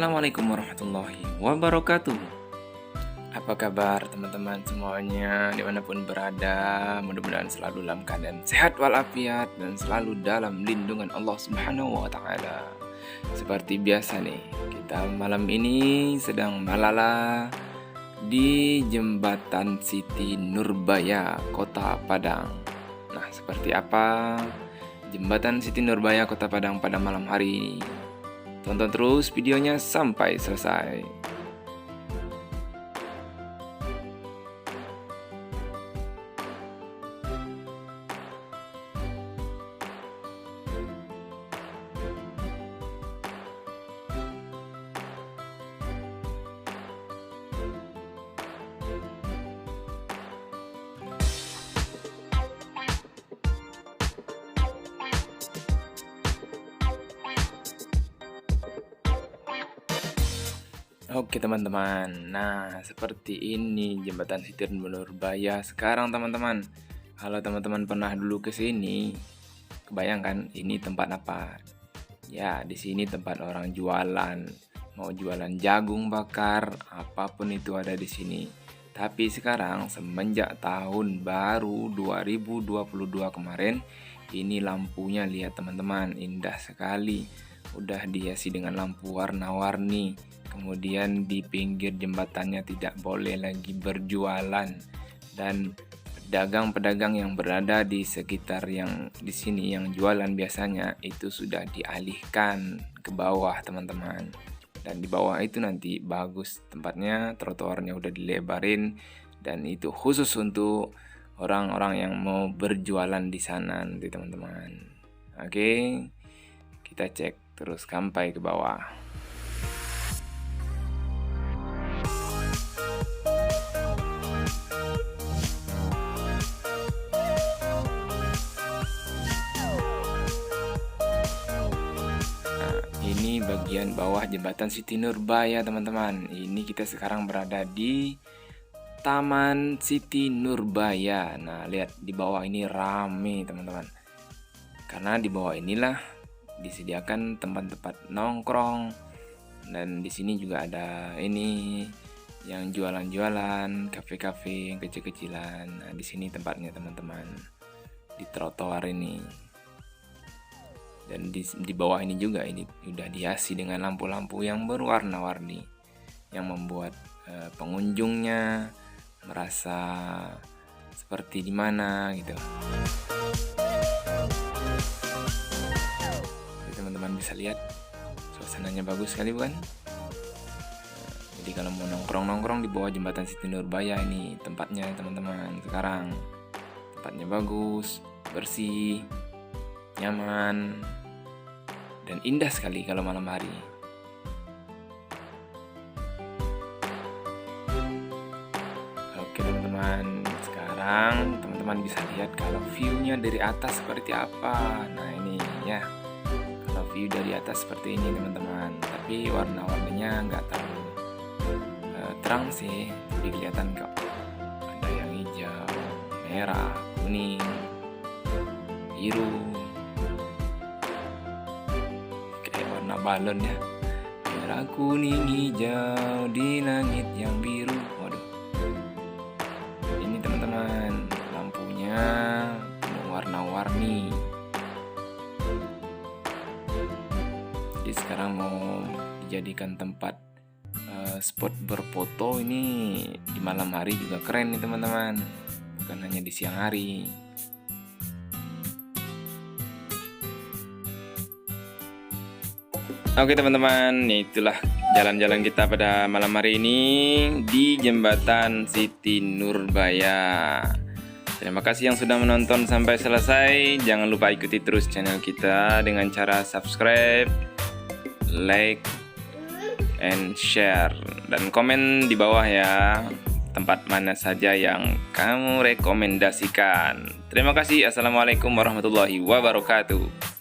Assalamualaikum warahmatullahi wabarakatuh. Apa kabar teman-teman semuanya dimanapun berada? Mudah-mudahan selalu dalam keadaan sehat walafiat dan selalu dalam lindungan Allah Subhanahu wa Ta'ala. Seperti biasa nih, kita malam ini sedang melala di Jembatan Siti Nurbaya, Kota Padang. Nah, seperti apa Jembatan Siti Nurbaya, Kota Padang pada malam hari? Tonton terus videonya sampai selesai. Oke teman-teman, nah seperti ini Jembatan Siti Nurbaya sekarang teman-teman. Kalau teman-teman pernah dulu ke sini, kebayangkan ini tempat apa? Ya, di sini tempat orang jualan, mau jualan jagung bakar, apapun itu ada di sini. Tapi sekarang semenjak tahun baru 2022 kemarin, ini lampunya lihat teman-teman, indah sekali. Udah dihiasi dengan lampu warna-warni. Kemudian di pinggir jembatannya tidak boleh lagi berjualan, dan pedagang-pedagang yang berada di sekitar yang di sini yang jualan biasanya itu sudah dialihkan ke bawah teman-teman. Dan di bawah itu nanti bagus tempatnya, trotoarnya udah dilebarin, dan itu khusus untuk orang-orang yang mau berjualan di sana nanti teman-teman. Oke, kita cek terus sampai ke bawah. Ini bagian bawah Jembatan Siti Nurbaya teman-teman. Ini kita sekarang berada di Taman Siti Nurbaya. Nah, lihat di bawah ini rame teman-teman. Karena di bawah inilah disediakan tempat-tempat nongkrong, dan di sini juga ada ini yang jualan-jualan, kafe-kafe yang kecil-kecilan. Nah, di sini tempatnya teman-teman, di trotoar ini. Dan di bawah ini juga ini udah dihiasi dengan lampu-lampu yang berwarna-warni, yang membuat pengunjungnya merasa seperti di mana gitu. Teman-teman bisa lihat suasananya bagus sekali bukan? Jadi kalau mau nongkrong-nongkrong di bawah Jembatan Siti Nurbaya ini tempatnya teman-teman sekarang. Tempatnya bagus, bersih, nyaman, dan indah sekali kalau malam hari. Oke teman-teman, sekarang teman-teman bisa lihat kalau view-nya dari atas seperti apa. Nah ini ya, kalau view dari atas seperti ini teman-teman. Tapi warna-warninya nggak terlalu terang sih, tapi kelihatan kok. Ada yang hijau, merah, kuning, biru, kayak warna balon ya, merah kuning hijau di langit yang biru. Waduh, ini teman-teman lampunya penuh warna-warni. Jadi sekarang mau dijadikan tempat spot berfoto ini di malam hari juga keren nih teman-teman, bukan hanya di siang hari. Oke teman-teman, itulah jalan-jalan kita pada malam hari ini di Jembatan Siti Nurbaya. Terima kasih yang sudah menonton sampai selesai. Jangan lupa ikuti terus channel kita dengan cara subscribe, like, and share, dan komen di bawah ya tempat mana saja yang kamu rekomendasikan. Terima kasih. Assalamualaikum warahmatullahi wabarakatuh.